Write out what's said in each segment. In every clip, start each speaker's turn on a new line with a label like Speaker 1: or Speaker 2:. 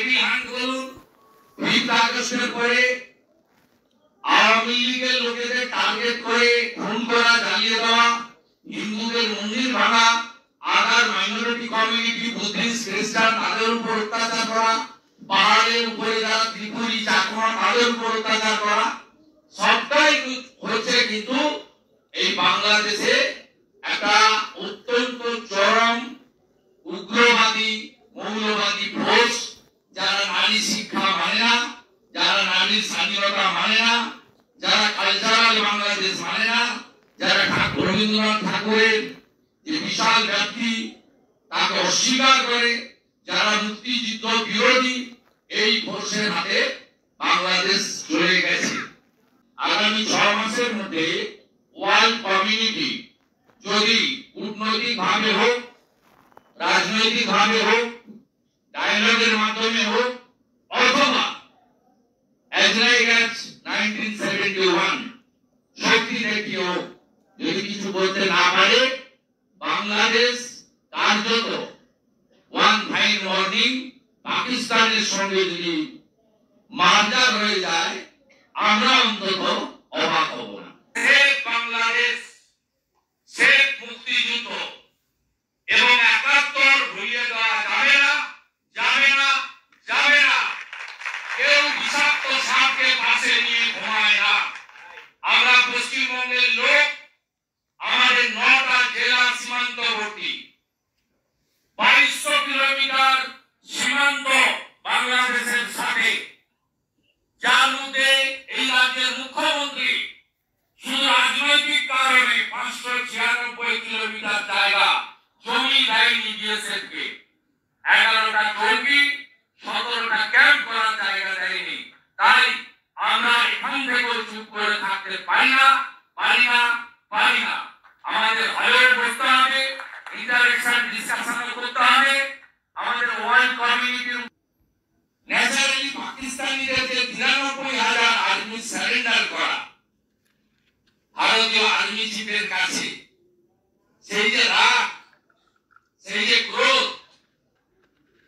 Speaker 1: Devil hunt বলুন, 5th আগস্টের পরে আওয়ামী লীগের লোকেদের টার্গেট করে খুন করা, জ্বালিয়ে দেওয়া, হিন্দুদের মন্দির ভাঙা, আদার মাইনরিটি কমিউনিটি, বুদ্ধিস্ট, খ্রিস্টান তাদের উপর অত্যাচার করা, পাহাড়ের উপরে যারা ত্রিপুরী, চাকমা তাদের উপর অত্যাচার করা, সবটাই হচ্ছে কিন্তু এই বাংলাদেশে একটা অত্যন্ত চরম উগ্রবাদী মৌলবাদী ফোর্স, যারা নারী শিক্ষা মানে না, যারা নারীর স্বাধীনতা মানে না, যারা কালচারাল বাংলাদেশ মানে না, যারা রবীন্দ্রনাথ ঠাকুরের যে বিশাল ব্যক্তি তাকে অস্বীকার করে, যারা মুক্তিযুদ্ধ বিরোধী, এই ফোর্সের হাতে বাংলাদেশ চলে গেছে। আগামী 6 মাসের মধ্যে ওয়ার্ল্ড কমিউনিটি যদি কূটনৈতিক ভাবে হোক, রাজনৈতিক ভাবে হোক, ডায়ালগের মাধ্যমে হোক, অথবা as like as 1971 শক্তি দেখিয়ে হোক, যদি কিছু বলতে না পারে, বাংলাদেশ কার্যত ওয়ান ফাইন মর্নিং পাকিস্তানের সঙ্গে যদি মার্জার হয়ে যায়, আমরা অন্তত অবাক হব না। বাংলাদেশ শেখ মুক্তিযুদ্ধ এবং 71 ভুলিয়ে দেওয়া যাবে না, যাবে না, যাবে না। কেউ বিষাক্ত সাপকে পাশে নিয়ে ঘুমায় না। আমরা পশ্চিমবঙ্গের লোক, আমাদের 9টা জেলা সীমান্তবর্তী, 2200 কিলোমিটার সীমান্ত বাংলাদেশের সাথে, যার মধ্যে এই রাজ্যের মুখ্যমন্ত্রী শুধু রাজনৈতিক কারণে 596 কিলোমিটার জায়গা জমি দেয়নি বিএসএফকে, 11টা চৌকি, 17টা ক্যাম্প করার জায়গা দেয়নি। তাই আমরা এখান থেকেও চুপ করে থাকতে পারি না, পারি না, পারি না। আমাদের হলেও বসতে হবে, ইন্টারেকশন ডিসকাশন করতে হবে। আমাদের ওয়ার্ল্ড কমিউনিটির ন্যাচারালি পাকিস্তানিদের যে 93,000 আর্মি সারেন্ডার করা ভারতীয় আর্মি চিফের কাছে, সেই যে রাগ, সেই যে ক্রোধ,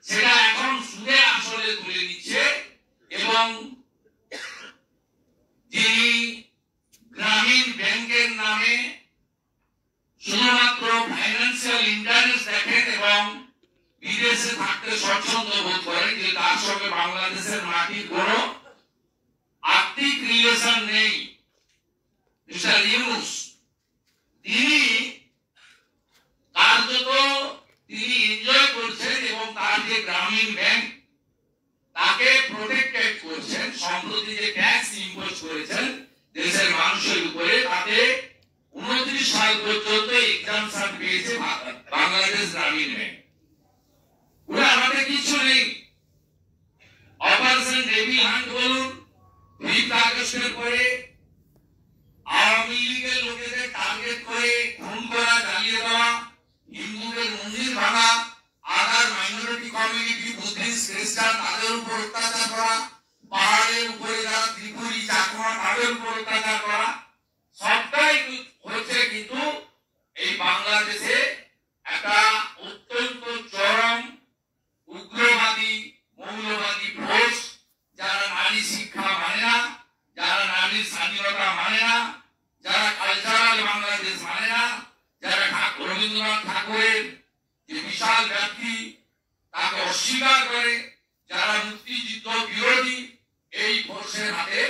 Speaker 1: সেটা এখন সুদে আসলে তুলে নিচ্ছে। এবং যিনি গ্রামীণ ব্যাংকের নামে শুধুমাত্র ফাইন্যান্সিয়াল ইন্টারেস্ট দেখেন এবং বিদেশে থাকতে স্বচ্ছন্দ বোধ করেন, যে তার সঙ্গে বাংলাদেশের মাটির কোনো আর্থিক রিলেশন নেই, মিস্টার ইউনুস, তিনি কার্যত তিনি এনজয় করছেন এবং তার যে গ্রামীণ ব্যাংক তাকে প্রোটেক্টেড করছেন। সম্প্রতি যে ট্যাক্স ইম্পোজ করেছেন দেশের মানুষের উপরে, তাতে 29 সাল পর্যন্ত এক্সাম্পশন পেয়েছে বাংলাদেশ গ্রামীণ ব্যাংক। ওরা আমাদের কিছু নেই। অপারেশন ডেভিল হান্ট বলুন, 5th আগস্টের পরে আওয়ামী লীগের লোকেদের টার্গেট করে খুন করা, জ্বালিয়ে দেওয়া, হিন্দুদের মন্দির ভাঙা, আদার মাইনরিটি কমিউনিটি, বুদ্ধিস্ট, খ্রিস্টান তাদের উপর অত্যাচার করা, পাহাড়ের উপরে যারা ত্রিপুরী, চাকমা তাদের উপর অত্যাচার করা, সবটাই হচ্ছে কিন্তু এই বাংলাদেশে একটা অত্যন্ত চরম উগ্রবাদী মৌলবাদী ফোর্স, যারা নারী শিক্ষা মানে না, যারা নারীর স্বাধীনতা মানে না, যারা কালচারাল বাংলাদেশ মানে না, যারা রবীন্দ্রনাথ ঠাকুরের যে বিশাল ব্যক্তি তাকে অস্বীকার করে, যারা মুক্তিযুদ্ধ বিরোধী, এই ফোর্সের হাতে